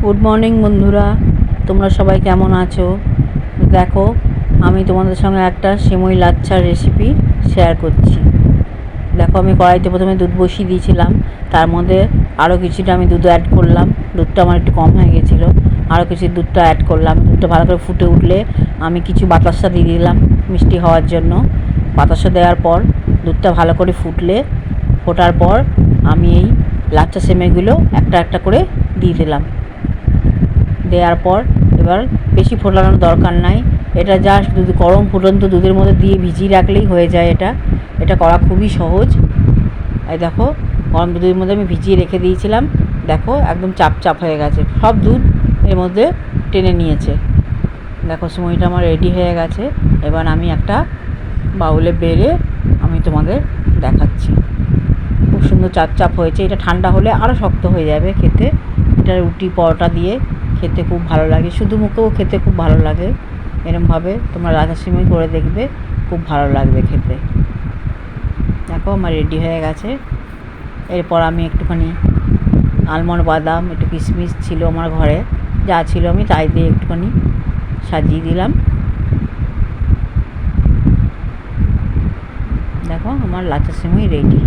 Good morning বন্ধুরা, তোমরা সবাই কেমন আছো? দেখো, আমি তোমাদের সঙ্গে একটা সেমই লাচ্ছার রেসিপি শেয়ার করছি। দেখো, আমি কড়াইতে প্রথমে দুধ বসিয়ে দিয়েছিলাম, তার মধ্যে আরও কিছুটা আমি দুধ অ্যাড করলাম। দুধটা আমার একটু কম হয়ে গেছিলো, আরও কিছু দুধটা অ্যাড করলাম। দুধটা ভালো করে ফুটে উঠলে আমি কিছু বাতাসা দিয়ে দিলাম মিষ্টি হওয়ার জন্য। বাতাসা দেওয়ার পর দুধটা ভালো করে ফোটার পর আমি এই লাচ্ছা সেমাইগুলো একটা একটা করে দিয়ে দিলাম। দেওয়ার পর এবার বেশি ফোটানোর দরকার নাই, এটা জাস্ট গরম ফুটন্ত দুধের মধ্যে দিয়ে ভিজিয়ে রাখলেই হয়ে যায়। এটা করা খুবই সহজ। এই দেখো, গরম দুধের মধ্যে আমি ভিজিয়ে রেখে দিয়েছিলাম। দেখো, একদম চাপ চাপ হয়ে গেছে, সব দুধ এর মধ্যে টেনে নিয়েছে। দেখো, সময়টা আমার রেডি হয়ে গেছে। এবার আমি একটা বাউলে বেড়ে আমি তোমাদের দেখাচ্ছি। খুব সুন্দর চাপ চাপ হয়েছে। এটা ঠান্ডা হলে আরও শক্ত হয়ে যাবে খেতে। এটা রুটি পরোটা দিয়ে খেতে খুব ভালো লাগে, শুধু মুখেও খেতে খুব ভালো লাগে। এরমভাবে তোমরা লাচ্ছা সেমাই করে দেখবে, খুব ভালো লাগবে খেতে। দেখো, আমার রেডি হয়ে গেছে। এরপর আমি একটুখানি আলমন্ড বাদাম, একটু কিশমিশ ছিল আমার ঘরে, যা ছিল আমি তাই দিয়ে একটুখানি সাজিয়ে দিলাম। দেখো, আমার লাচ্ছা সেমাই রেডি।